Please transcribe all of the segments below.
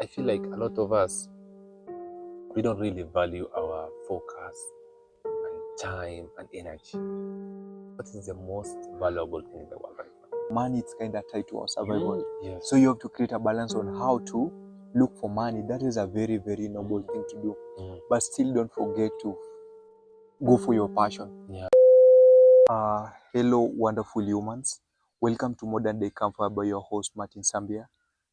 I feel like a lot of us, we don't really value our focus and time and energy. What is the most valuable thing in the world right now? Money is kind of tied to our survival. Yes. So you have to create a balance on how to look for money. That is a very, very noble thing to do. But still don't forget to go for your passion. Yeah. Hello, wonderful humans. Welcome to Modern Day Comfort by your host, Martin Sambia,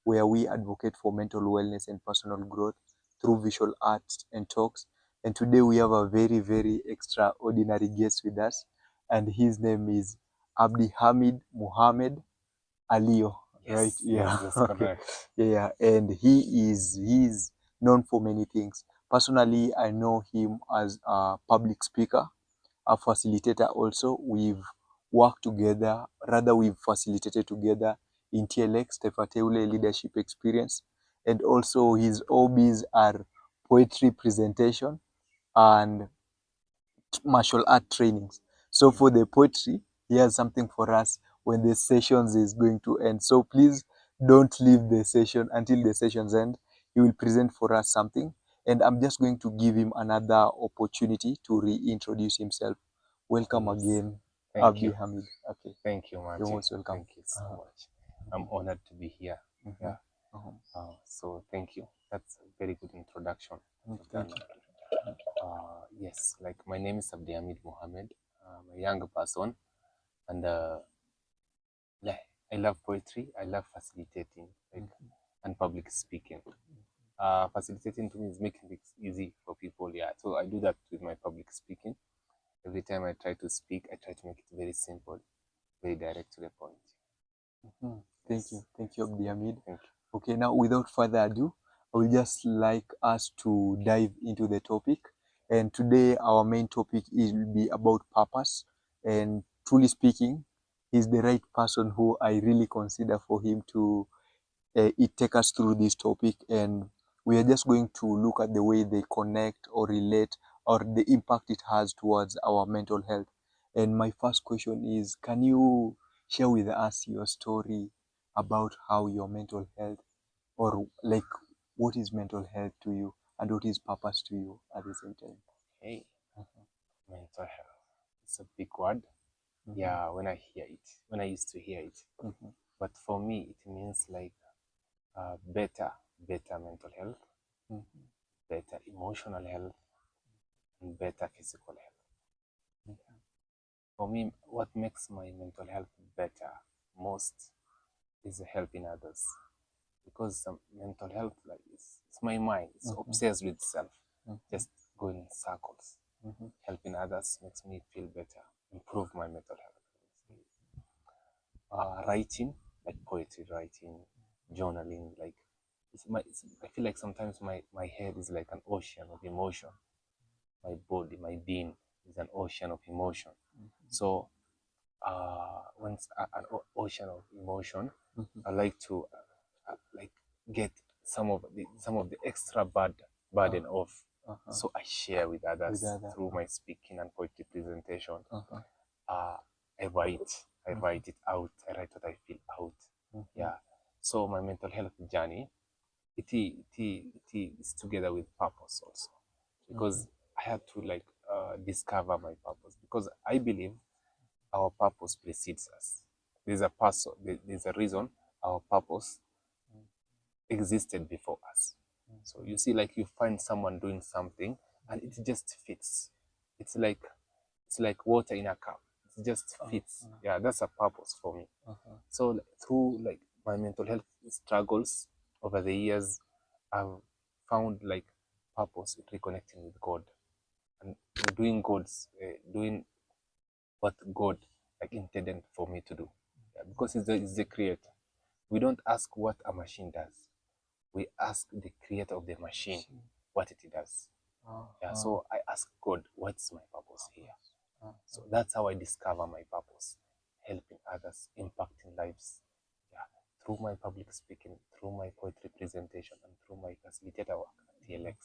where we advocate for mental wellness and personal growth through visual arts and talks. And today we have a very, very extraordinary guest with us, and his name is Abdihamid Mohammed Alio. Yes, Right? yes, Yeah. that's Okay. correct. Yeah, and he's known for many things. Personally, I know him as a public speaker, a facilitator also. We've worked together, rather we've facilitated together in TLX, Tefateule Leadership Experience. And also his hobbies are poetry presentation and martial art trainings. So for the poetry, he has something for us when the sessions is going to end. So please don't leave the session until the sessions end. He will present for us something. And I'm just going to give him another opportunity to reintroduce himself. Welcome Yes. again, Thank you. Abdihamid. Okay, Thank you, Martin. you're most welcome. Thank you so much. I'm honored to be here. Yeah. So thank you. That's a very good introduction. Thank you. Yes, like my name is Abdihamid Mohammed. I'm a young person, and yeah, I love poetry. I love facilitating, and public speaking. Facilitating to me is making it easy for people. Yeah, so I do that with my public speaking. Every time I try to speak, I try to make it very simple, very direct to the point. Thank you. Thank you, Abdihamid. Thank you. Okay, now without further ado, I would just like us to dive into the topic. And today our main topic will be about purpose. And truly speaking, he's the right person who I really consider for him to take us through this topic. And we are just going to look at the way they connect or relate or the impact it has towards our mental health. And my first question is, can you share with us your story about how your mental health, or like what is mental health to you and what is purpose to you at the same time? Hey, mental health. It's a big word. Yeah, when I hear it, when I used to hear it. But for me, it means like better mental health, better emotional health, and better physical health. For me, what makes my mental health better most is helping others. Because some mental health, like it's my mind, it's obsessed with self, just going in circles. Helping others makes me feel better, improve my mental health. Writing, like poetry writing, journaling, like I feel like sometimes my head is like an ocean of emotion. My body, my being is an ocean of emotion. So once an ocean of emotion, I like to like get some of the extra burden off. So I share with others through my speaking and poetry presentation. I write it out. I write what I feel out. Yeah. So my mental health journey, it is together with purpose also, because I had to like discover my purpose, because I believe our purpose precedes us. There's a person, there's a reason our purpose existed before us. So you see, like you find someone doing something and it just fits. It's like water in a cup. It just fits. Yeah, that's a purpose for me. So through like my mental health struggles over the years, I've found like purpose in reconnecting with God and doing what God like intended for me to do. Yeah, because he's the creator. We don't ask what a machine does. We ask the creator of the machine what it does. Yeah, so I ask God, what's my purpose here? So that's how I discover my purpose, helping others, impacting lives. Yeah, through my public speaking, through my poetry presentation, and through my facilitator work at TLX.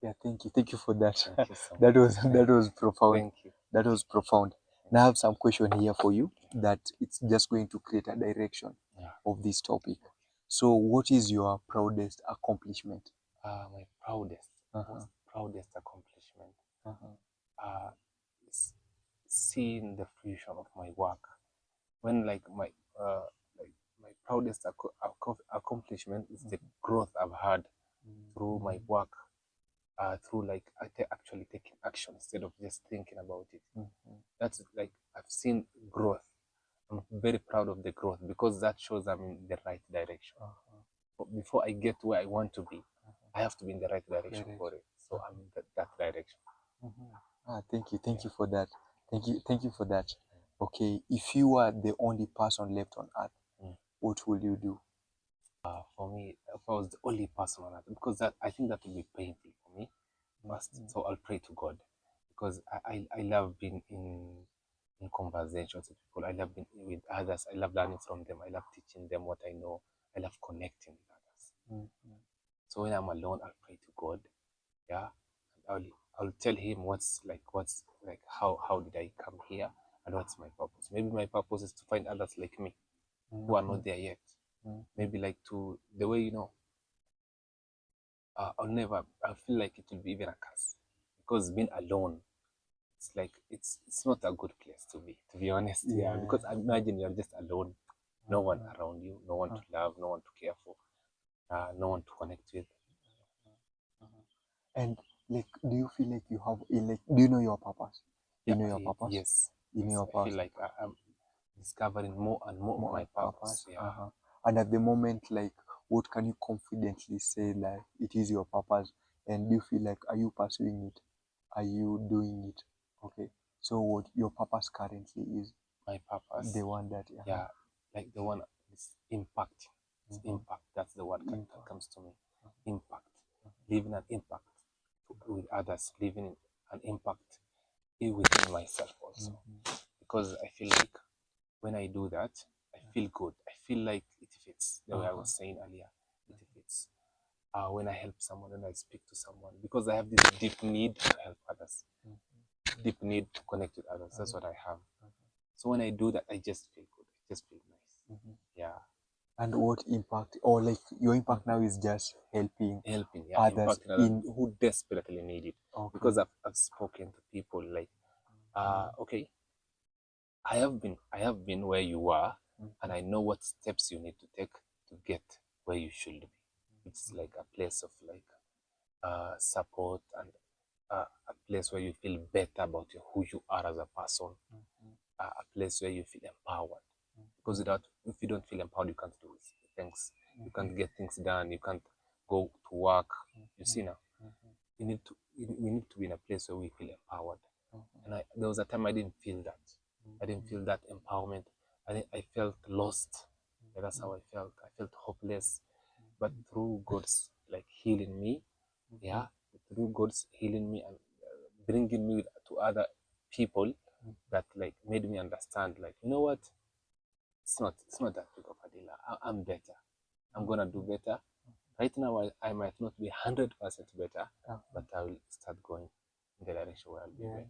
Yeah, thank you for that. Thank you so much. That was profound. Thank you. That was profound. Now I have some question here for you that it's just going to create a direction of this topic. So what is your proudest accomplishment? My proudest, Uh-huh. most proudest accomplishment Uh-huh. is seeing the fruition of my work. When uh, like my proudest accomplishment is the growth I've had through my work, through like actually taking action instead of just thinking about it. That's like I've seen growth. I'm very proud of the growth because that shows I'm in the right direction. But before I get where I want to be, I have to be in the right direction for it. So I'm in that direction. Thank you for that. Thank you for that. Okay, if you are the only person left on earth, what will you do? For me, if I was the only person on earth, because that I think that would be painful for me first. So I'll pray to God because I love being in conversations with people. I love being with others. I love learning from them. I love teaching them what I know. I love connecting with others. So when I'm alone, I'll pray to God. Yeah, and I'll tell Him what's like how did I come here and what's my purpose. Maybe my purpose is to find others like me who are not there yet. Maybe like to the way I feel like it will be even a curse because being alone, it's like it's not a good place to be honest. Yeah, because I imagine you're just alone, no one around you, no one to love, no one to care for, no one to connect with. And like, do you feel like you have like, do you know your purpose? Do you know your purpose? Yes, You know yes, your I feel purpose. like I'm discovering more and more of my purpose. Yeah. And at the moment, like, what can you confidently say like it is your purpose? And do you feel like, are you pursuing it? Are you doing it? Okay. So what your purpose currently is? My purpose, The one that yeah, like the one is impact. It's impact. That's the word that comes to me. Impact. Leaving an impact with others, leaving an impact within myself also. Because I feel like when I do that, I feel good. I feel like it fits the way I was saying earlier. It fits. When I help someone and I speak to someone, because I have this deep need to help others, deep need to connect with others. That's what I have. So when I do that, I just feel good. I just feel nice. Yeah. And what impact, or like your impact now is just helping Yeah, others impacting others who desperately need it. Okay. Because I've spoken to people like, okay, I have been where you are, and I know what steps you need to take to get where you should be. It's like a place of like support and a place where you feel better about who you are as a person, a place where you feel empowered. Because if you don't feel empowered, you can't do things. You can't get things done. You can't go to work. You see now, we need to be in a place where we feel empowered. And there was a time I didn't feel that. I didn't feel that empowerment. I felt lost. Yeah, that's how I felt. I felt hopeless. But through God's like healing me, yeah, through God's healing me and bringing me to other people that like made me understand, like, you know what, it's not that big of a deal. I'm better. I'm gonna do better. Right now I might not be 100% better, but I will start going in the direction where I'll be better.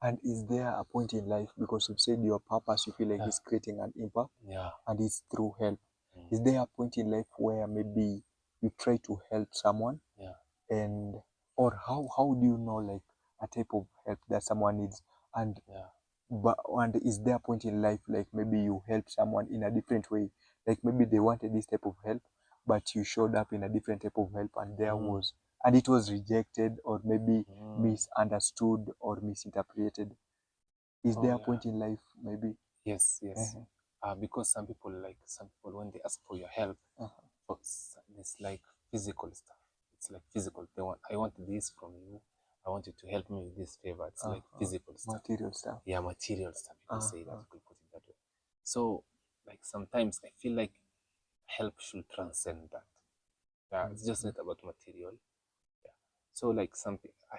And is there a point in life, because you said your purpose, you feel like it's creating an impact, and it's through help. Is there a point in life where maybe you try to help someone, and or how do you know like a type of help that someone needs, and and is there a point in life like maybe you help someone in a different way, like maybe they wanted this type of help, but you showed up in a different type of help, and it was rejected or maybe misunderstood or misinterpreted? Is there a point in life maybe? Yes. Because some people when they ask for your help, it's like physical stuff. It's like physical. I want this from you. I want you to help me with this favor. It's like physical stuff. Material stuff. Yeah, material stuff. You can say that. You can put it that way. So, like sometimes I feel like help should transcend that. Yeah, it's just not about material. Yeah. So like something I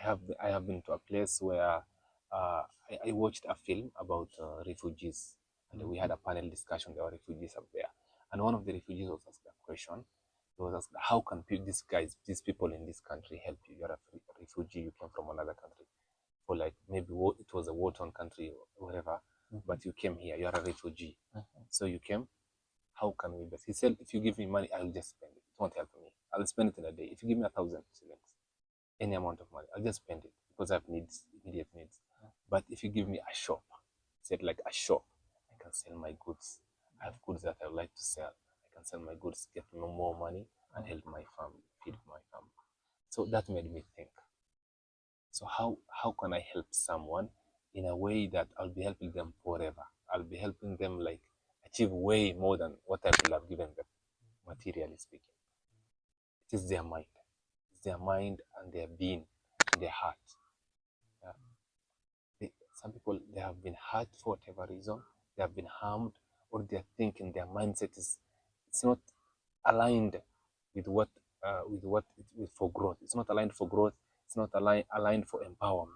have been to a place where I watched a film about refugees, and we had a panel discussion. There were refugees up there, and one of the refugees was asked a question. He was asked, "How can these people in this country help you? You're a refugee. You came from another country, or like maybe it was a war-torn country or whatever, but you came here. You are a refugee, so you came. How can we best? He said, if you give me money, I'll just spend it. It won't help me. I'll spend it in a day. If you give me 1,000 shillings, any amount of money, I'll just spend it because I have needs, immediate needs. But if you give me a shop, he said, like a shop, I can sell my goods. I have goods that I would like to sell. I can sell my goods, get no more money, and help my family, feed my family. So that made me think. So how can I help someone in a way that I'll be helping them forever? I'll be helping them like achieve way more than what I could have given them, materially speaking. It is their mind. It's their mind and their being and their heart. Yeah. Some people, they have been hurt for whatever reason, they have been harmed, or their thinking, their mindset is, it's not aligned with with for growth. It's not aligned for growth. It's not aligned for empowerment.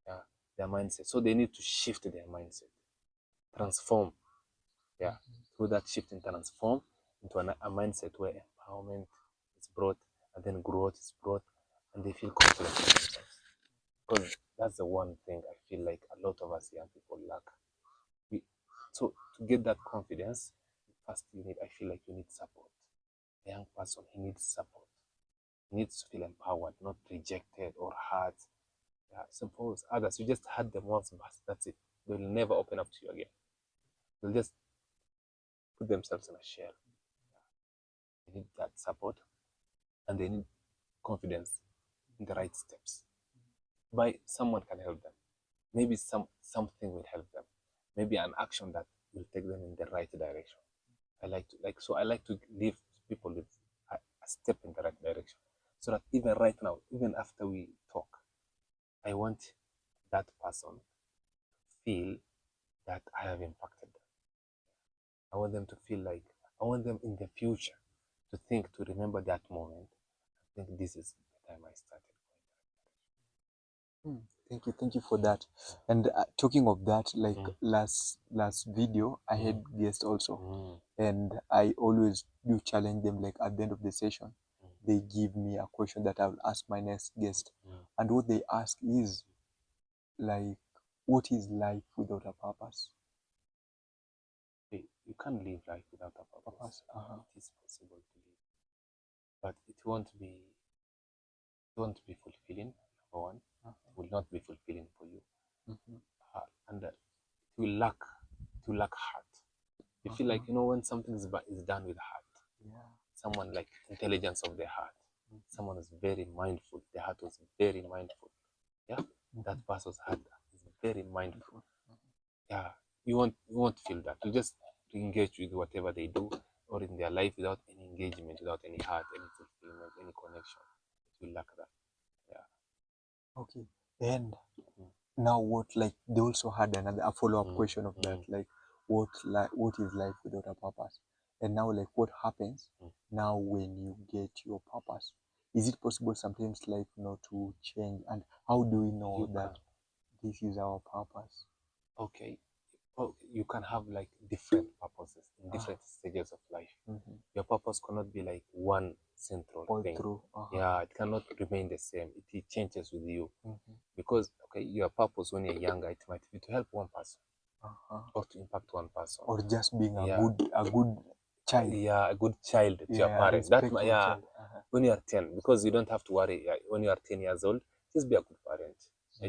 Yeah, their mindset. So they need to shift their mindset, transform. Yeah, through that shift and transform into a mindset where empowerment is brought, and then growth is brought, and they feel confident in themselves. Because that's the one thing I feel like a lot of us young people lack. So to get that confidence, first I feel like you need support. A young person, he needs support. He needs to feel empowered, not rejected or hurt. Yeah, suppose others, you just hurt them once, but that's it. They will never open up to you again. They'll just put themselves in a shell. They need that support, and they need confidence in the right steps. By someone can help them. Maybe something will help them. Maybe an action that will take them in the right direction. I like to leave people with a step in the right direction. So that even right now, even after we talk, I want that person to feel that I have impacted them. I want them to feel like, I want them in the future to think, to remember that moment. I think this is the time I started. Thank you for that. And talking of that, like last video, I had guests also, and I always do challenge them. Like at the end of the session, they give me a question that I will ask my next guest, and what they ask is like, what is life without a purpose? You can't live life without a purpose. It is possible to live, but it won't be fulfilling. Number one, it will not be fulfilling for you, and it will lack heart. You feel like, when something is done with heart. Someone like intelligence of their heart. Someone is very mindful. Their heart was very mindful. Yeah, that person's heart is very mindful. Yeah, you won't feel that. You just engage with whatever they do or in their life without any engagement, without any heart, any fulfillment, any connection. It will lack that. Yeah. Okay. And now what, like they also had a follow-up question of that, like what is life without a purpose? And now like what happens now when you get your purpose? Is it possible sometimes life not to change? And how do we know that this is our purpose? Okay. Well, you can have like different purposes in different stages of life. Your purpose cannot be like one central all thing. through. Yeah, it cannot remain the same. It changes with you. Because your purpose when you're younger, it might be to help one person or to impact one person, or just being a good child. Yeah, a good child to your parents. Child. When you are 10, because you don't have to worry. When you are 10 years old, just be a good parent.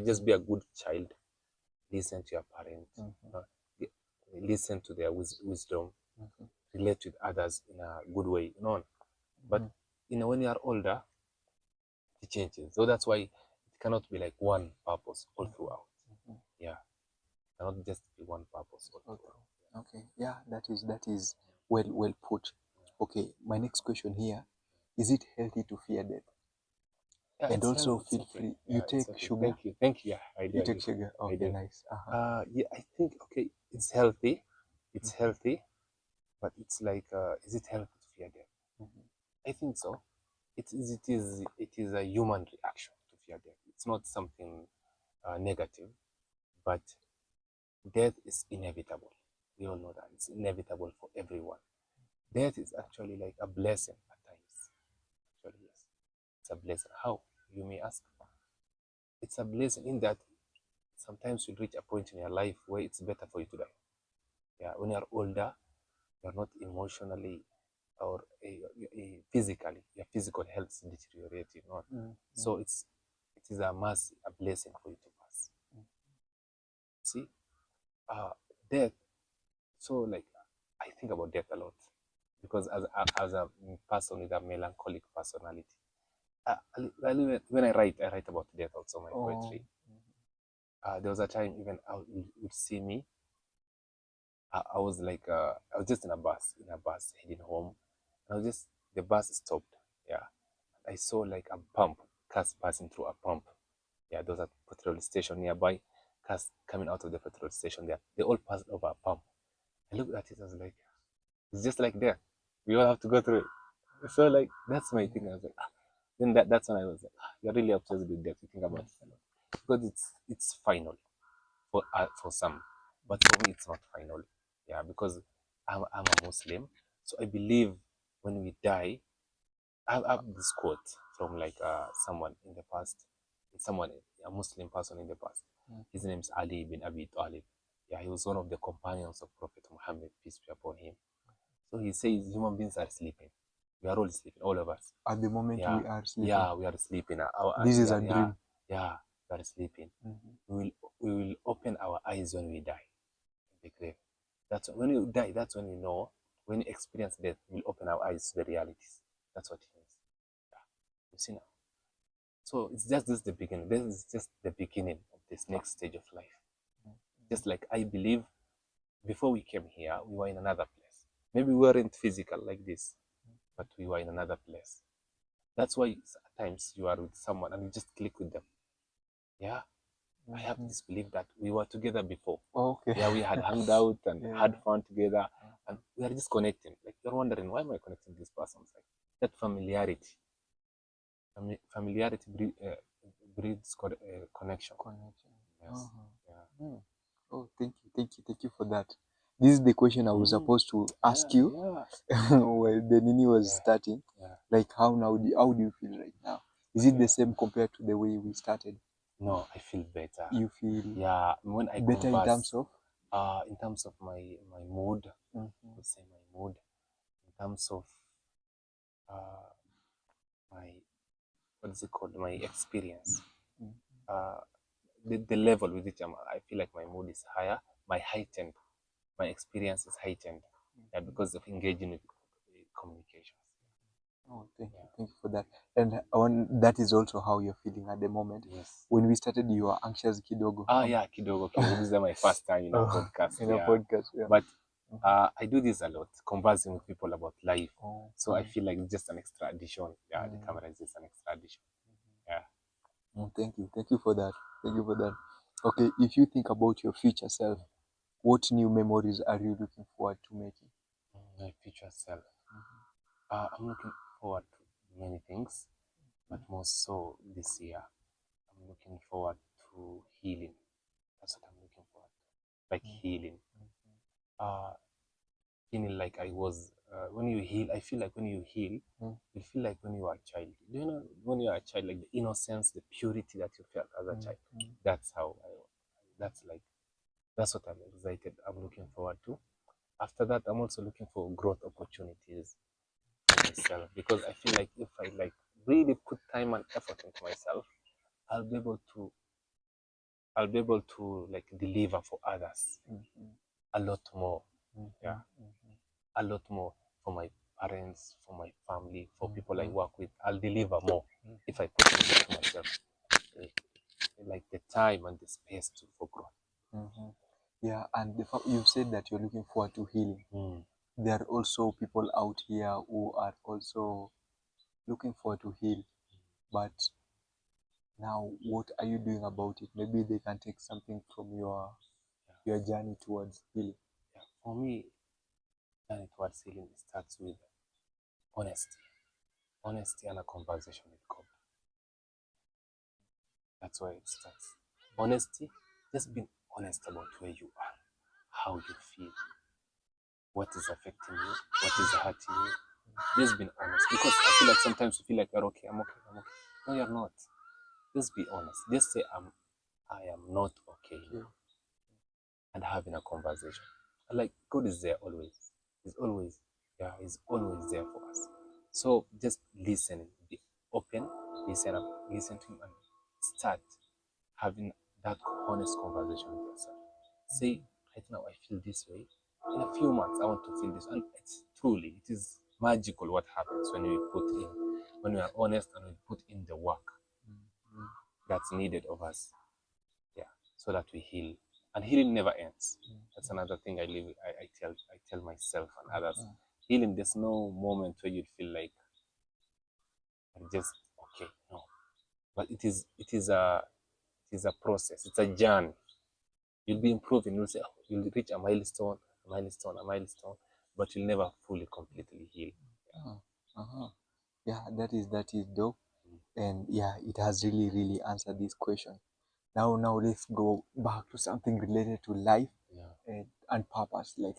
Just be a good child. Listen to your parents. Listen to their wisdom. Relate with others in a good way. But when you are older, it changes. So that's why it cannot be like one purpose all throughout. Yeah, it cannot just be one purpose all throughout. Okay, yeah, that is well put. Okay, my next question here: is it healthy to fear death? Yeah, and also healthy. feel free. You take sugar? Thank you. Yeah, I do. You take sugar? Okay, nice. Yeah, I think it's healthy. It's healthy, but it's like, is it healthy to fear death? I think so. It is a human reaction to fear death. It's not something negative, but death is inevitable. We all know that it's inevitable for everyone. Death is actually like a blessing at times. Actually, yes, it's a blessing. How, you may ask? It's a blessing in that sometimes you reach a point in your life where it's better for you to die. Yeah, when you're older, you're not emotionally or physically, your physical health is deteriorating. Not. So it is a mercy, a blessing for you to pass. See, death. So like, I think about death a lot because as a person with a melancholic personality, when I write about death also, my poetry. There was a time even would see me. I was like, I was just in a bus heading home, and the bus stopped. Yeah, I saw like a pump, cars passing through a pump. Yeah, there was a petrol station nearby, cars coming out of the petrol station there. They all passed over a pump. I looked at it, I was like, it's just like there. We all have to go through it. So like, that's my thing. I was like, then that's when I was like, you're really obsessed with death. You think about it a lot. Because it's final for some, but for me it's not final. Yeah, because I'm a Muslim, so I believe when we die, I have this quote from like someone in the past, a Muslim person in the past. His name is Ali bin Abi Talib. Yeah, he was one of the companions of Prophet Muhammad, peace be upon him. So he says human beings are sleeping. We are all sleeping, all of us. At the moment Yeah, we are sleeping. yeah, we are sleeping. This is a dream. Yeah, we are sleeping. We will open our eyes when we die in the grave. That's when you die. That's when you know. When you experience death, we'll open our eyes to the realities. That's what it means. Yeah, you see now. So it's just this the beginning. This is just the beginning of this next stage of life. Just like I believe, before we came here, we were in another place. Maybe we weren't physical like this, but we were in another place. That's why at times you are with someone and you just click with them. Yeah. I have this belief that we were together before. Okay. Yeah, we had hung out and had fun together, and we are just connecting. Like, you're wondering, why am I connecting with this person? It's like that familiarity. Familiarity breeds connection. Yes. Yeah. Oh, thank you for that. This is the question I was supposed to ask you when the Nini was starting. Like, how do you feel right now? Is it the same compared to the way we started? No, I feel better. You feel when I better converse, in terms of my mood, I would say my mood, in terms of my, what is it called, my experience, the level with which I feel like my mood is higher, my experience is heightened, because of engaging with communications. Oh, thank you for that. And that is also how you're feeling at the moment. Yes. When we started, you were anxious kidogo. Yeah, kidogo. This is my first time in a podcast. In a podcast, yeah. But I do this a lot, conversing with people about life. So I feel like it's just an extra addition. Yeah, the camera is just an extra addition. Yeah. Thank you for that. Thank you for that. Okay, if you think about your future self, what new memories are you looking forward to making? My future self. I'm looking forward to many things, but more so this year, I'm looking forward to healing. That's what I'm looking forward to, like healing. Feeling like I was, when you heal, I feel like when you heal, you feel like when you are a child. Do you know when you are a child, like the innocence, the purity that you felt as a child? That's how that's what I'm excited. I'm looking forward to. After that, I'm also looking for growth opportunities for myself, because I feel like if I like really put time and effort into myself, I'll be able to like deliver for others a lot more. Yeah, a lot more for my parents, for my family, for people I work with. I'll deliver more if I put it into myself, like the time and the space for growth. Yeah, and the fact you've said that you're looking forward to healing. There are also people out here who are also looking forward to heal, but now what are you doing about it? Maybe they can take something from your journey towards healing. Yeah, for me, journey towards healing starts with honesty and a conversation with God. That's where it starts. Honesty, just being honest about where you are, how you feel, what is affecting you, what is hurting you. Just being honest, because I feel like sometimes you feel like you're okay, I'm okay, I'm okay. No, you're not. Just be honest. Just say I am not okay, and having a conversation. And like, God is there always. He's always, yeah, he's always there for us. So just listen, be open, listen to him, and start having that honest conversation with yourself. Say, right now I feel this way. In a few months, I want to feel this, and it's truly, it is magical what happens when when we are honest and we put in the work that's needed of us. Yeah, so that we heal, and healing never ends. That's another thing I tell myself and others. Healing, there's no moment where you'd feel like I'm just okay. No, but it is a process. It's a journey. You'll be improving. You'll say, oh, you'll reach a milestone, a milestone, a milestone, but you'll never fully completely heal. Yeah, that is dope. And yeah, it has really answered this question. Now let's go back to something related to life. Yeah. And purpose, like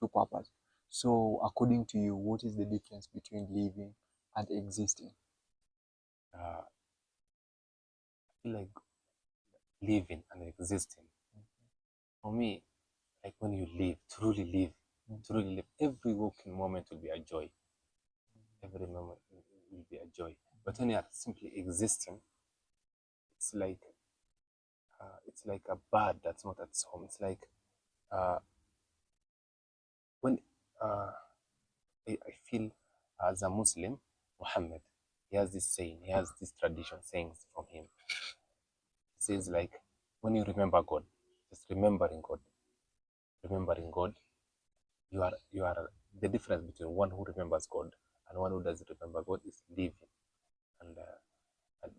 to purpose. So according to you, what is the difference between living and existing? I feel like living and existing. For me, like when you truly live, every waking moment will be a joy. Every moment will be a joy. But when you are simply existing, it's like it's like a bird that's not at its home. It's like uh, when I feel as a Muslim, Muhammad, he has this saying, he has this tradition sayings from him. He says like, when you remember God, just remembering God, you are the difference between one who remembers God and one who doesn't remember God is living, and, and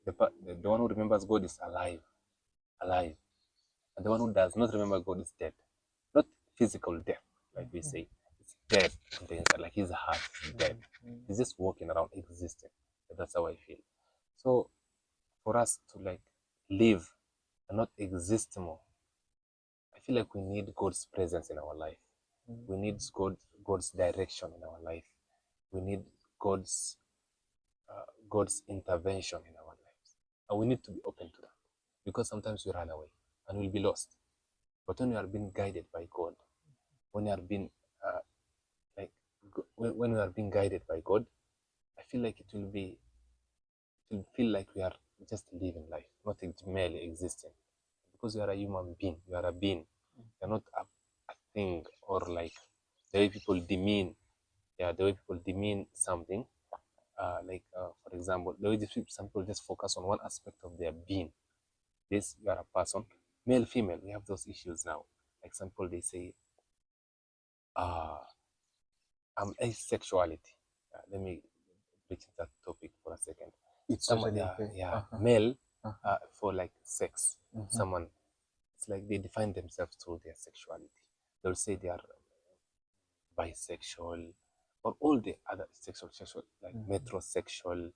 the one who remembers God is alive, and the one who does not remember God is dead, not physical death like we say, it's dead on the inside, like his heart is dead. He's just walking around existing. That's how I feel. So for us to like live and not exist more, I feel like we need God's presence in our life. We need God's direction in our life. We need God's God's intervention in our lives, and we need to be open to that, because sometimes we run away and we'll be lost. But when we are being guided by God, when we are being like when we are being guided by God, I feel like it will feel like we are just living life, not merely existing, because you are a human being. You are a being. You're not a thing, or like the way people demean. Yeah, the way people demean something. For example, the way some people just focus on one aspect of their being. This, you are a person, male, female. We have those issues now. Like some people, they say, uh, I'm asexuality. Let me reach that topic for a second. It's Someone, totally okay. male, for like sex. Someone, it's like they define themselves through their sexuality. They'll say they are bisexual, or all the other sexual, like metrosexual,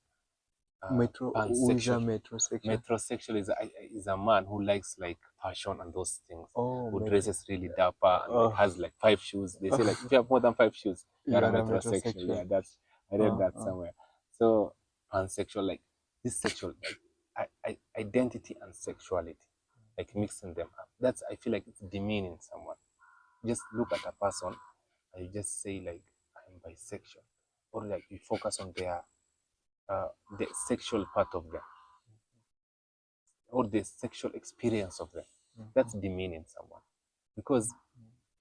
Who is a pansexual. metrosexual? Metrosexual is a man who likes like fashion and those things, Oh, who metro. dresses really dapper and like Oh, has like 5 shoes. They say like if you have more than 5 shoes, you you are a are a metrosexual. metrosexual. Yeah, that's I read that somewhere. So pansexual, like this sexual, like identity and sexuality, like mixing them up. That's, I feel like it's demeaning someone. Just look at a person and you just say like I'm bisexual, or like you focus on uh, the sexual part of them, or the sexual experience of them. That's demeaning someone, because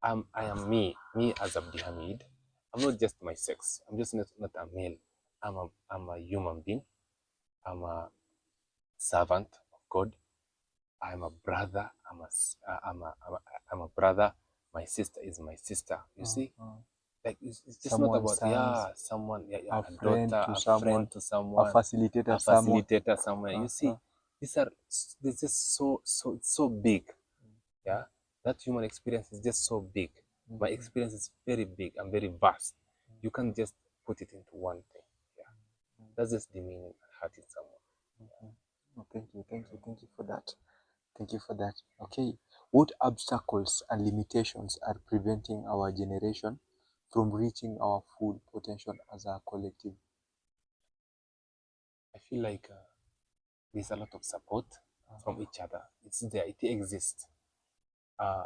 I am me as Abdihamid. I'm not just my sex. I'm just not a male. I'm a human being. I'm a servant of God. I'm a brother. I'm a brother. My sister is my sister. You see, like it's just not Someone's about sons, someone, a a friend daughter, to a someone, friend to a someone, a facilitator, someone. facilitator somewhere. You see, these are this is so big. Yeah, that human experience is just so big. My experience is very big and very vast. You can't just put it into one thing. Yeah, that's just demeaning and hurting someone. Oh, thank you for that. Thank you for that. Okay, what obstacles and limitations are preventing our generation from reaching our full potential as a collective? I feel like there's a lot of support from each other. It's there. It exists. Uh,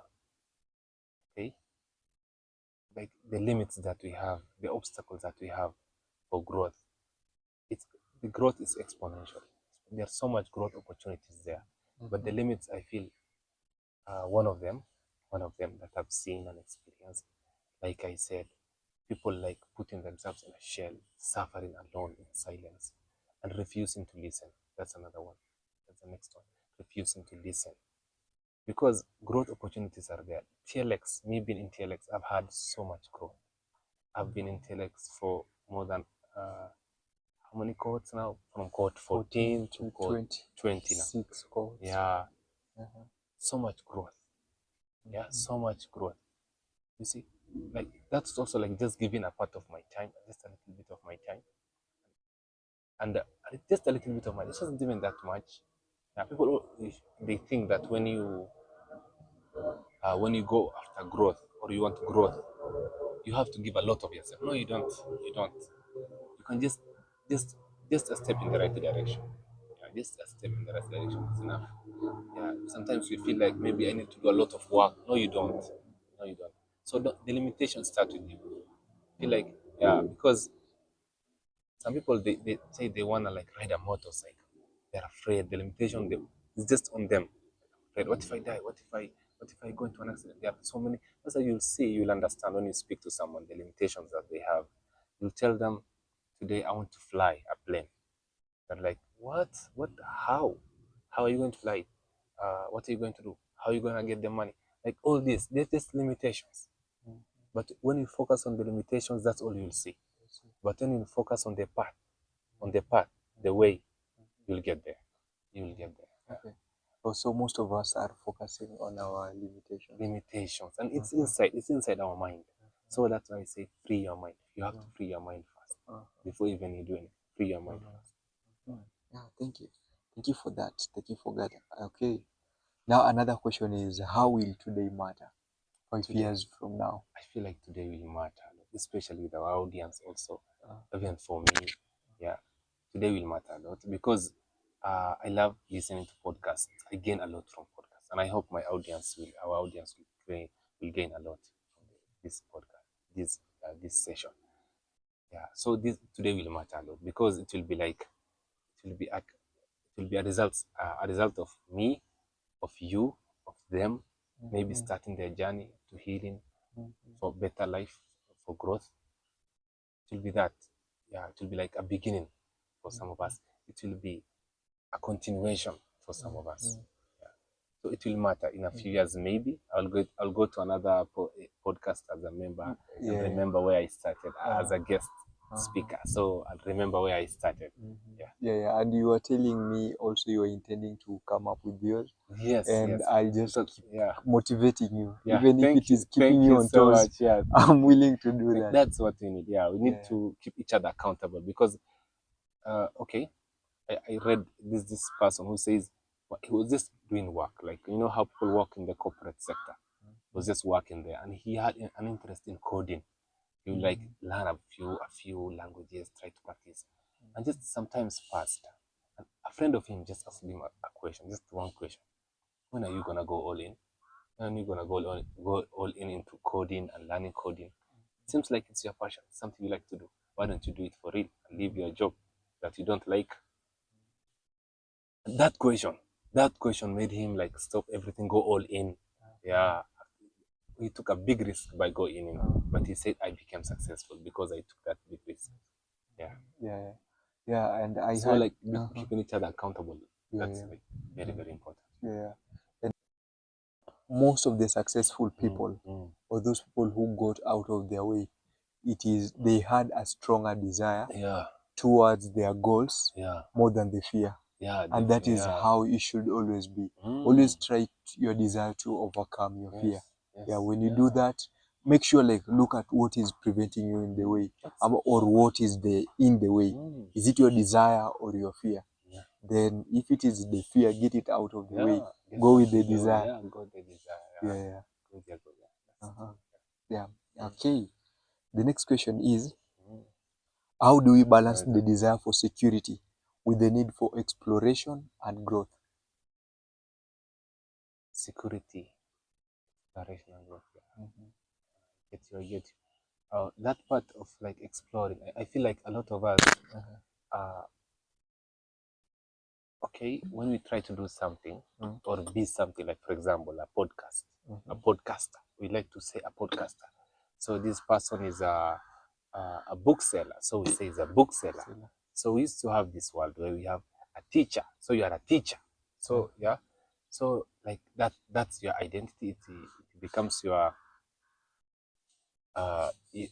okay. like the limits that we have, the obstacles that we have for growth. It's the growth is exponential. There's so much growth opportunities there, but the limits, I feel, one of them that I've seen and experienced, like I said, people like putting themselves in a shell, suffering alone in silence, and refusing to listen. That's another one. That's the next one. Refusing to listen. Because growth opportunities are there. TLX, me being in TLX, I've had so much growth. I've been in TLX for more than how many cohorts now? From cohort 14 to cohort 20 now. 6 cohorts. Yeah. So much growth. Yeah, so much growth. You see, like that's also like just giving a part of my time, just a little bit of my time, and just a little bit of my. It wasn't even that much. Yeah, people they think that when you go after growth or you want growth, you have to give a lot of yourself. No, you don't. You don't. You can just just a step in the right direction. Yeah, just a step in the right direction is enough. Yeah, sometimes you feel like maybe I need to do a lot of work. No, you don't. No, you don't. So the limitations start with you. Feel like, yeah, because some people they say they wanna like ride a motorcycle. They're afraid. The limitation is just on them. Right? What if I die? What if I go into an accident? There are so many. That's why you'll understand when you speak to someone the limitations that they have. You'll tell them, today I want to fly a plane. They're like, what? What? How? How are you going to fly? What are you going to do? How are you going to get the money? Like all this, there's just limitations. But when you focus on the limitations, that's all you'll see. But when you focus on the path, the way, you'll get there. You'll get there. Okay. So most of us are focusing on our limitations. Limitations, and it's inside our mind. So that's why I say free your mind. You have to free your mind first before even you do anything. Free your mind first. Yeah, thank you. Thank you for that. Thank you for that. Okay. Now another question is, how will today matter 5 years from now? I feel like today will matter, especially with our audience also. Even for me, yeah, today will matter a lot because I love listening to podcasts. I gain a lot from podcasts, and I hope our audience will gain a lot from this podcast, this session. Yeah, so this today will matter a lot because it will be like it will be a, it will be a result of me, of you, of them, maybe starting their journey to healing, for better life, for growth. It will be that. Yeah, it will be like a beginning for some of us. It will be a continuation for some of us. Yeah. So it will matter in a few years. Maybe I'll go to another podcast as a member and remember where I started as a guest speaker. So I'll remember where I started. Yeah. And you were telling me also you are intending to come up with yours. Yes, and yes. I just keep motivating you, Yeah, even if it is keeping thank you on so toes. much. Yeah, I'm willing to do that. that's what we need. Yeah, we need to keep each other accountable because, okay, I read this person who says he was just doing work, like you know how people work in the corporate sector. He was just working there, and he had an interest in coding. He would like learn a few languages, try to practice, and just sometimes passed. And a friend of him just asked him a question, just one question: when are you gonna go all in? When are you gonna go all in into coding and learning coding? It seems like it's your passion, something you like to do. Why don't you do it for real and leave your job that you don't like? That question made him like stop everything, go all in. Yeah, he took a big risk by going in, but he said I became successful because I took that big risk. Yeah. And I So had like keeping each other accountable. That's like very, very important. and most of the successful people, or those people who got out of their way, it is they had a stronger desire Yeah, towards their goals yeah, more than the fear. yeah. And that is how it should always be. Always try your desire to overcome your fear. Yes, When you do that, make sure like look at what is preventing you in the way, or what is in the way. Is it your desire or your fear? Then if it is the fear, get it out of the way. Go with the desire. Yeah, go with the desire. Yeah. Okay. The next question is, how do we balance the desire for security with the need for exploration and growth? Security, exploration, and growth. Get you. that part of like exploring, I feel like a lot of us, okay, when we try to do something or be something, like for example, a podcaster, we like to say a podcaster. So this person is a bookseller. So we say he's a bookseller. So we used to have this world where we have a teacher. So you are a teacher. So yeah. So like that's your identity. It becomes your it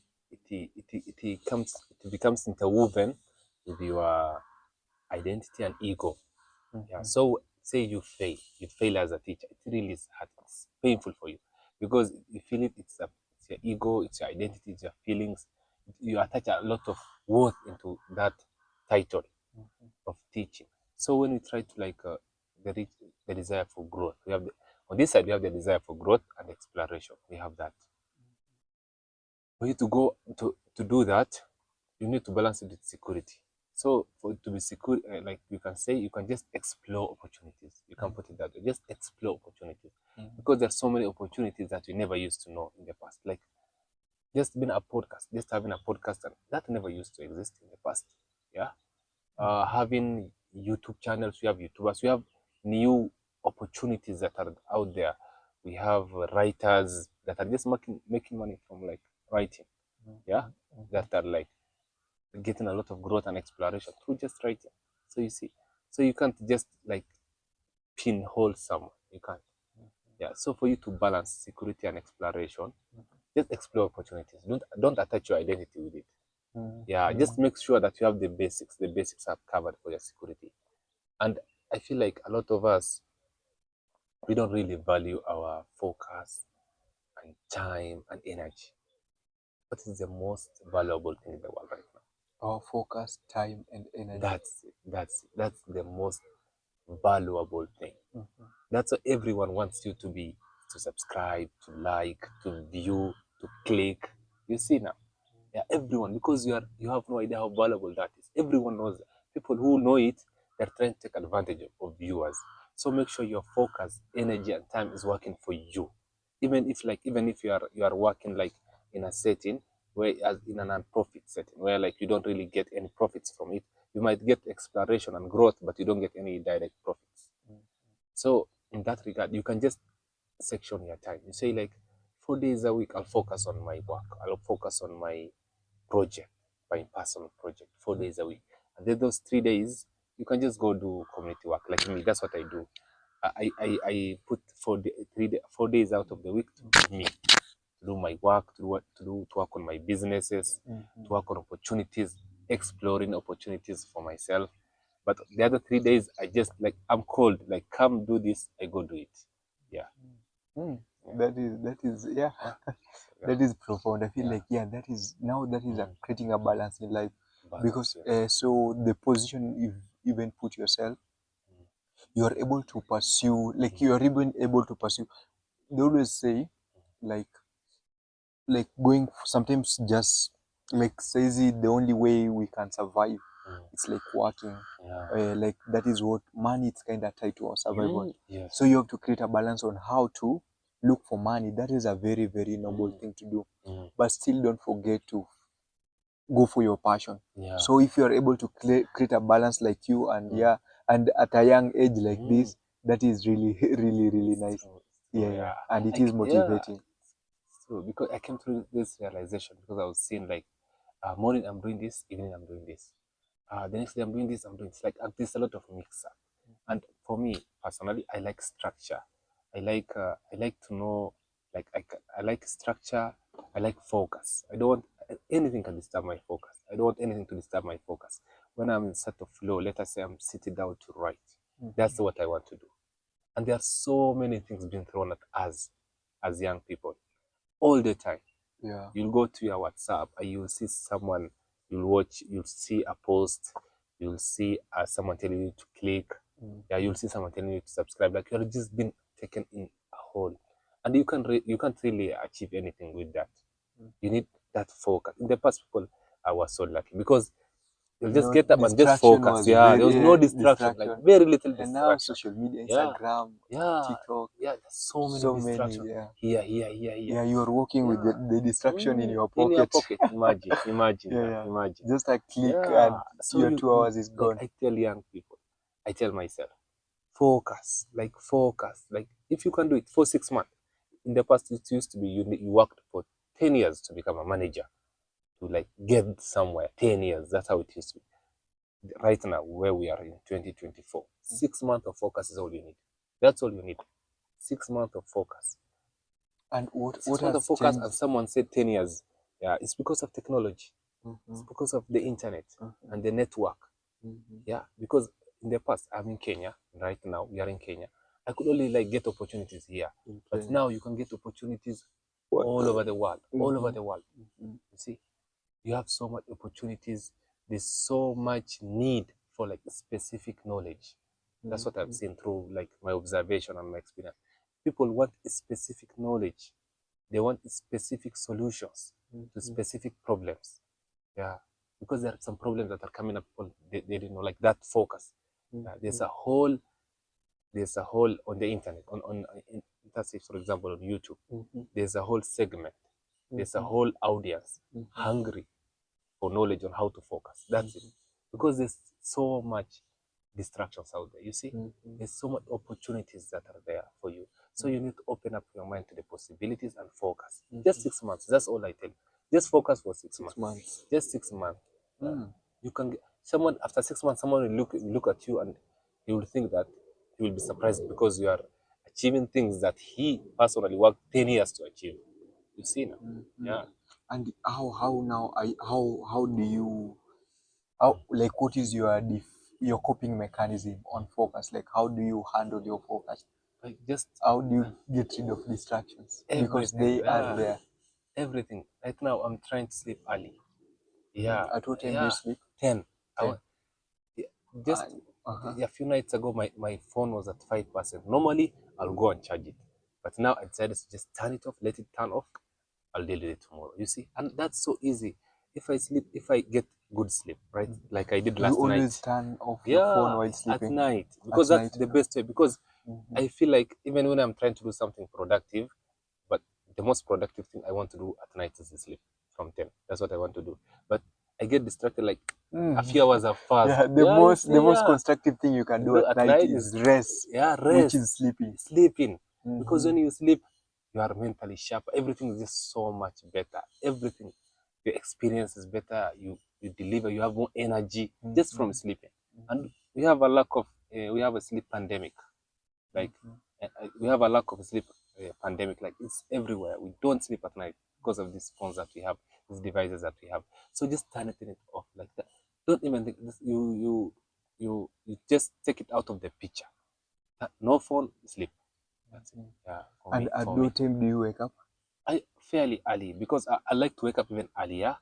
becomes interwoven with your identity and ego. Yeah. So say you fail as a teacher. It really is hard. It's painful for you because you feel it. It's your ego. It's your identity. It's your feelings. You attach a lot of worth into that title of teaching. So when we try to like the desire for growth, we have on this side we have the desire for growth and exploration. We have that. For you to go to do that, you need to balance it with security. So for it to be secure, like you can say, you can just explore opportunities. You can put it that way, just explore opportunities, because there's so many opportunities that we never used to know in the past. Like just being a podcast, just having a podcast, and that never used to exist in the past. Yeah, having YouTube channels, we have YouTubers, we have new opportunities that are out there. We have writers that are just making money from like writing. Yeah, that are like getting a lot of growth and exploration through just writing. So you see, so you can't just like pinhole someone. You can't. Yeah. So for you to balance security and exploration, just explore opportunities. Don't attach your identity with it. Yeah. Just make sure that you have the basics. The basics are covered for your security. And I feel like a lot of us, we don't really value our focus and time and energy. What is the most valuable thing in the world right now? Our focus, time, and energy. That's the most valuable thing. That's what everyone wants you to be, to subscribe, to like, to view, to click. You see now, yeah, everyone, because you have no idea how valuable that is. Everyone knows that. People who know it, they're trying to take advantage of viewers. So make sure your focus, energy, and time is working for you. Even if you are working like in a setting where, as in a non-profit setting, where like you don't really get any profits from it, you might get exploration and growth, but you don't get any direct profits. So in that regard, you can just section your time. You say like 4 days a week, I'll focus on my work. I'll focus on my project, my personal project, 4 days a week. And then those 3 days, you can just go do community work. Like me, that's what I do. I put 4 days out of the week to me, to do my work, to work on my businesses, to work on opportunities, exploring opportunities for myself. But the other 3 days, I just like, I'm called, like, come do this, I go do it. Yeah. That is yeah. That is profound. I feel like that is creating a balance in life, because so the position you've even put yourself, you are able to pursue, like you are even able to pursue. They always say, like going sometimes, just like says it, the only way we can survive, it's like working. Like that is what money, it's kind of tied to our survival. Yes. So you have to create a balance on how to look for money. That is a very, very noble thing to do. But still don't forget to go for your passion. So if you are able to create a balance like you, and and at a young age like this, that is really really really nice. And it is motivating. So because I came through this realization, because I was seeing like, morning I'm doing this, evening I'm doing this. The next day I'm doing this, I'm doing this. Like, there's a lot of mix up. And for me personally, I like structure. I like to know, like I like structure. I like focus. I don't want anything can disturb my focus. I don't want anything to disturb my focus. When I'm in sort of flow, let us say I'm sitting down to write. That's what I want to do. And there are so many things being thrown at us as young people all the time. You'll go to your WhatsApp and you'll see someone, you'll see a post, you'll see someone telling you to click. You'll see someone telling you to subscribe. Like, you're just being taken in a hole, and you can't really achieve anything with that. You need that focus. In the past, people were so lucky because You'll just get up and just distraction focus. was Yeah, there was no very distraction, like very little and now distraction. social media, Yeah, Instagram, yeah, TikTok, yeah. There's so many so many, distractions. Here, here. yeah, you are walking with Yeah. the distraction in your In your pocket. pocket. Imagine, imagine Yeah, that. yeah, Imagine. just a click Yeah. and So your you 2 hours is like gone. I tell young people, I tell myself, focus. Like focus. Like if you can do it for 6 months. In the past, it used to be you worked for 10 years to become a manager, to like get somewhere. 10 years. That's how it used to be. Right now, where we are in 2024, 6 months of focus is all you need. That's all you need. 6 months of focus. And what 6 months of has focus, and changed? someone said 10 years. Yeah, it's because of technology. It's because of the internet and the network. Yeah, because in the past, I'm in Kenya. Right now, we are in Kenya. I could only like get opportunities here, but now you can get opportunities all over the world. All over the world. You see, you have so much opportunities. There's so much need for like specific knowledge. That's what I've seen through like my observation and my experience. People want specific knowledge. They want specific solutions to specific problems. Yeah, because there are some problems that are coming up. People they didn't know, like that focus. There's a whole on the internet let's say for example on YouTube. There's a whole segment. There's a whole audience hungry for knowledge on how to focus. That's it. Because there's so much distractions out there. You see, there's so much opportunities that are there for you. So you need to open up your mind to the possibilities and focus. Just 6 months. That's all I tell you. Just focus for 6 months. Just 6 months. You can get, someone after 6 months, someone will look at you and he will think that he will be surprised because you are achieving things that he personally worked 10 years to achieve. You see now. Yeah. And how now? How do you like what is your coping mechanism on focus? Like how do you handle your focus? Like just How do you get rid of distractions? Because everything. they are there. Everything. Right now, I'm trying to sleep early. Yeah. At what time do you Yeah. sleep? 10. 10. Yeah, just Uh-huh. a few nights ago, my phone was at 5%. Normally, I'll go and charge it. But now I decided to just turn it off, let it turn off. I'll deal with it tomorrow. You see? And that's so easy. If I get good sleep, right? Like I did You last always night. turn off your phone Yeah, while at sleeping night. at Because that's night. the best way. Because I feel like even when I'm trying to do something productive, but the most productive thing I want to do at night is to sleep from 10. That's what I want to do. But I get distracted like a few hours have passed. Yeah, You see, the most constructive thing you can do do at at night night is is rest, which rest, is sleeping. sleeping. Because when you sleep, you are mentally sharp. Everything is just so much better. Everything, your experience is better. You deliver. You have more energy just from sleeping. And we have a lack of we have a sleep pandemic. Like we have a lack of sleep pandemic. Like it's everywhere. We don't sleep at night because of these phones that we have, these devices that we have. So just turn it off like that. Don't even think this, you just take it out of the picture. No phone, sleep. That's it. Yeah, And at for me. what time do you wake up? I fairly early because I like to wake up even earlier,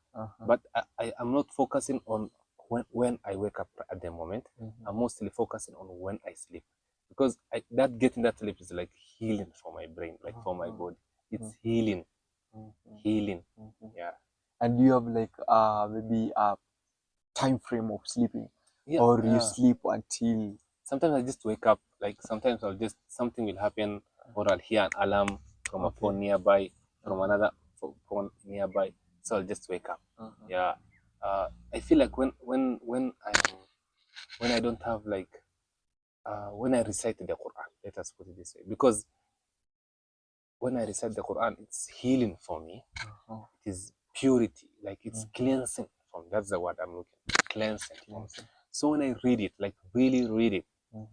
but I am not focusing on when I wake up at the moment. I'm mostly focusing on when I sleep because that getting that sleep is like healing for my brain, like for my body. It's healing, healing. Yeah. And do you have like maybe a time frame of sleeping, Yeah. or you sleep until? Sometimes I just wake up. Like sometimes I'll just something will happen, or I'll hear an alarm from a phone nearby, from another phone nearby. So I'll just wake up. Yeah. I feel like when I don't have like when I recite the Quran, let us put it this way, because when I recite the Quran, it's healing for me. It is purity, like it's cleansing from. That's the word I'm looking for. Cleansing. So when I read it, like really read it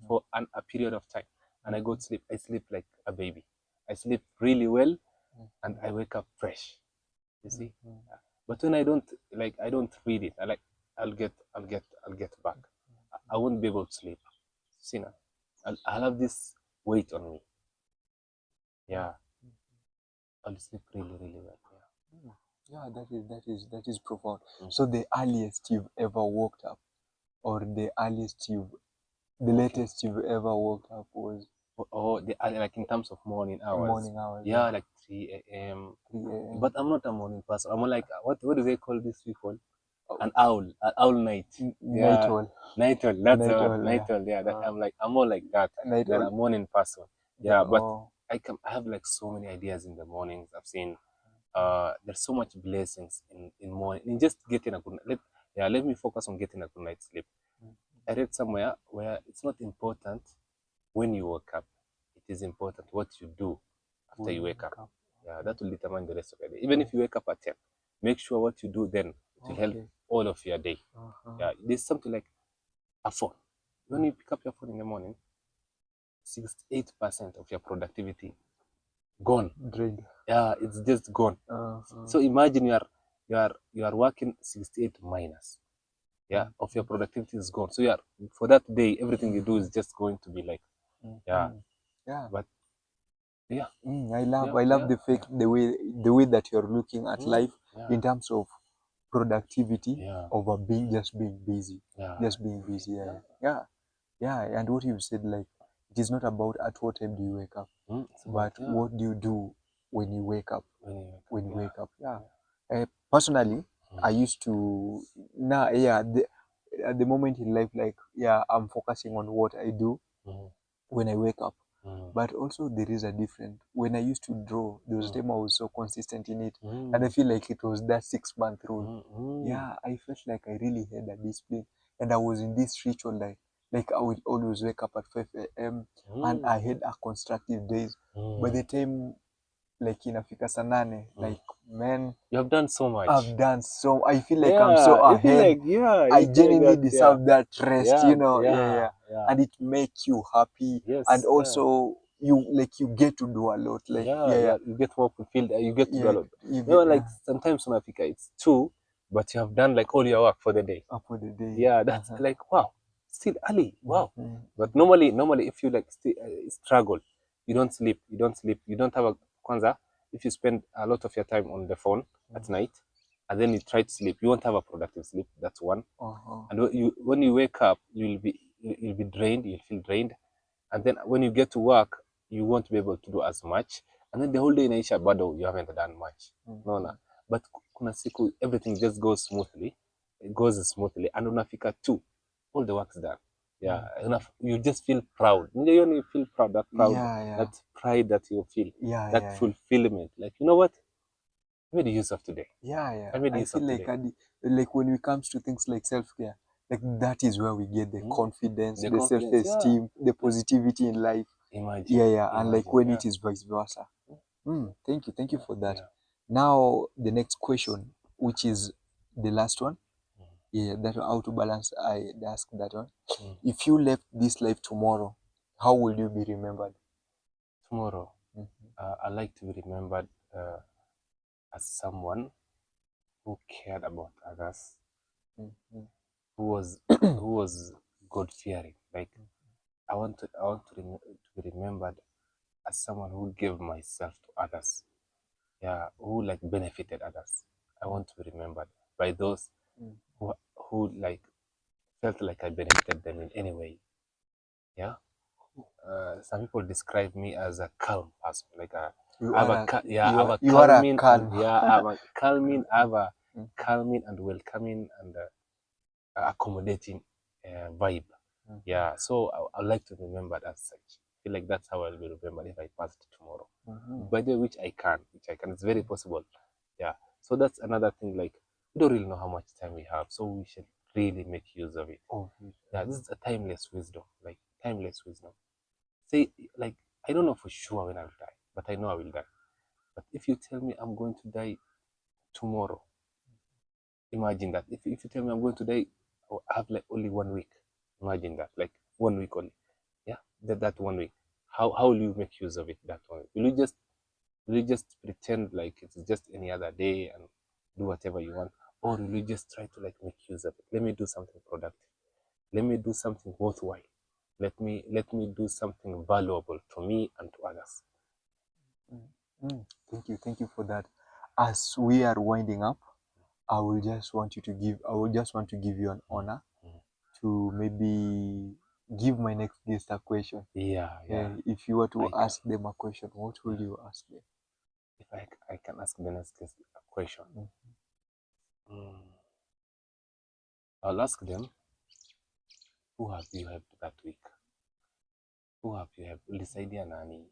for a period of time, and I go to sleep, I sleep like a baby. I sleep really well, and I wake up fresh. You see. But when I don't read it, I'll get back. I won't be able to sleep. See now, I'll have this weight on me. Yeah, I'll sleep really, really well. Yeah, that is profound. So the earliest you've ever woke up, or the latest you've ever woke up was Or like in terms of morning hours. morning hours. Yeah, like 3 a.m. 3 a.m. But I'm not a morning person. I'm more like what do they call these people? an owl night. Night Yeah, owl. night owl. That's the Night one. owl, Night yeah. owl. Yeah, that I'm more like that Night than owl. a morning person. The- Yeah, but oh, I have like so many ideas in the mornings. I've seen there's so much blessings in morning in just getting a good let me focus on getting a good night's sleep. I read somewhere where it's not important when you wake up, it is important what you do after you wake up. Yeah, that will determine the rest of your day. Even if you wake up at 10, make sure what you do then, it will help okay. all of your day. Yeah, there's something like a phone. When you pick up your phone in the morning, 68% of your productivity gone. Drained. Yeah, it's just gone. So imagine you are working 68 minus. Yeah, of your productivity is gone. So yeah, for that day, everything you do is just going to be like, yeah, Yeah. but yeah, I love yeah, the way that you're looking at life yeah, in terms of productivity yeah, over just being busy. yeah, Just being busy. Yeah. Yeah. Yeah. And what you said, like, it is not about at what time do you wake up, it's about but what do you do when you wake up? when you wake up, Yeah. Personally, I used to now, yeah, at the moment in life, like, yeah, I'm focusing on what I do when I wake up. But also there is a different. When I used to draw, there was a time I was so consistent in it, and I feel like it was that 6 month rule. Yeah, I felt like I really had a discipline, and I was in this ritual like I would always wake up at 5 a.m. and I had a constructive days. By the time like inafika saa nane, like, man, you have done so much. I've done so. I feel like I'm Yeah, so you feel ahead. like I you feel like genuinely that. Yeah, deserve that rest, yeah, yeah. yeah. And it makes you happy, and Yes, yeah. also you get to do a lot, like, Yeah, you get more fulfilled. You get to do a yeah, lot. you You know, get, like sometimes in Africa, it's two, but you have done like all your work for the day. up for the day. Yeah, that's like wow, still early. Wow. Mhm. But normally, if you like struggle, you don't sleep. You don't sleep. You don't have a kwanza. If you spend a lot of your time on the phone at night, and then you try to sleep, you won't have a productive sleep. That's one. And when you wake up, you'll be drained. You'll feel drained, and then when you get to work, you won't be able to do as much. And then the whole day inaisha bado you haven't done much. Unaona? But kuna siku everything just goes smoothly. It goes smoothly and unafika tu, all the work's done. Yeah, you just feel proud. You know, you feel proud, that pride that you feel, that fulfillment. Like, you know what? I made use of today. I made I use feel of like today. like when it comes to things like self-care, like that is where we get the confidence, The the confidence, yeah. self-esteem, the positivity in life. Imagine, And like when yeah. it is vice versa. Thank you for that. Yeah. Now the next question, which is the last one, that how to balance. I ask that one. If you left this life tomorrow, how will you be remembered? Tomorrow, I like to be remembered as someone who cared about others, who was God fearing. Like I want to be remembered as someone who gave myself to others. Yeah, who like benefited others. I want to be remembered by those who like felt like I benefited them in any way. Yeah. Some people describe me as a calm person. Like I have I have a you are a calming and calm. yeah, I have a calming, I have a calming and welcoming and accommodating vibe. Yeah, so I like to remember as such. I feel like that's how I'll be remembered if I passed tomorrow. By the way, which I can. It's very possible. Yeah. So that's another thing. Like we don't really know how much time we have, so we should really make use of it. Yeah, this is a timeless wisdom. Like timeless wisdom. Say like I don't know for sure when I'll die, but I know I will die. But if you tell me I'm going to die tomorrow, imagine that. If you tell me I'm going to die, I have like only 1 week. Imagine that, like 1 week only. Yeah, that 1 week. How will you make use of it that 1 week? Will you just pretend like it's just any other day and do whatever you want, or will you just try to like make use of it? Let me do something productive. Let me do something worthwhile. Let me do something valuable to me and to others. Thank you for that. As we are winding up, I will just want to give you an honor to maybe give my next guest a question. Yeah. If you were to I can. ask them a question, what will you ask them? If I can ask the next a question. I'll ask them, who have you helped that week? Who have you helped? Ulisaidia nani?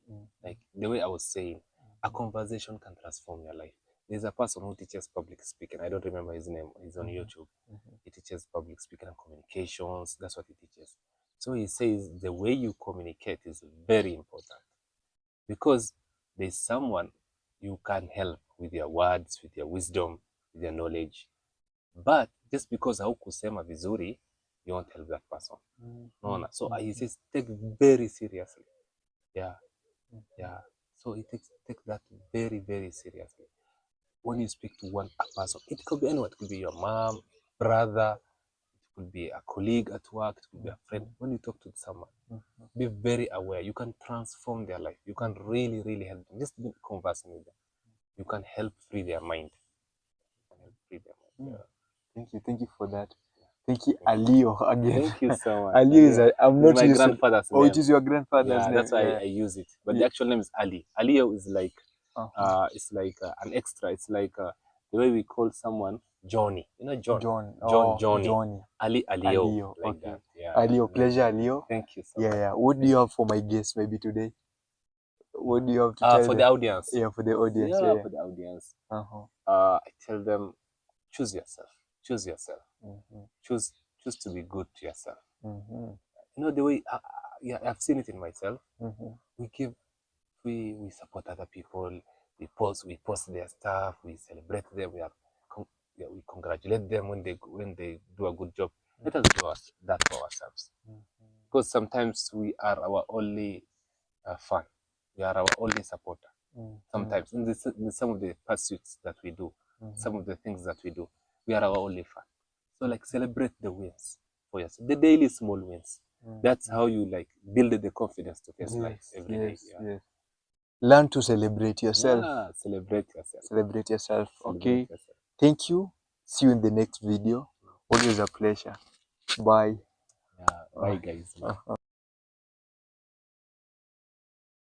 Like the way I was saying, a conversation can transform your life. There's a person who teaches public speaking. I don't remember his name. He's on YouTube. He teaches public speaking and communications. That's what he teaches. So he says the way you communicate is very important, because there's someone you can help with your words, with your wisdom, with your knowledge. But just because haukusema vizuri, you won't help that person. No. So he says take very seriously. Yeah. So it take that very, very seriously. When you speak to one person, it could be anyone. It could be your mom, brother, it could be a colleague at work, it could be a friend. When you talk to someone, be very aware. You can transform their life. You can really, really help them. Just be conversing with them. You can help free their mind. Yeah. Thank you for that. Thank you, Alio, again. Thank you so much. Alio is I'm not my used to. grandfather's Oh, name. it is your grandfather's name. That's why I use it. But the actual name is Ali. Alio is like it's like an extra. It's like the way we call someone Johnny. You know John. Johnny. Johnny. Ali Alio. Alio. Like Okay. that. Yeah. Alio, pleasure, Alio. Thank you so much. Yeah. What do you have for my guests maybe today? What do you have to tell for them? the audience? Yeah, for the audience. Yeah, for the audience. I tell them, choose yourself. Choose yourself. Choose to be good to yourself. You know the way I've seen it in myself. We support other people. We post their stuff. We celebrate them. We congratulate them when they do a good job. Let us do that for ourselves, because sometimes we are our only fan. We are our only supporter. Sometimes in some of the pursuits that we do, some of the things that we do, we are our only fan. So like celebrate the wins for yourself, the daily small wins. That's how you like build the confidence to face life every day. Yes. Learn to celebrate yourself. Yeah, celebrate yourself. Celebrate yourself. Celebrate Okay. yourself. Thank you. See you in the next video. Always a pleasure. Bye. Yeah, bye guys. Bye.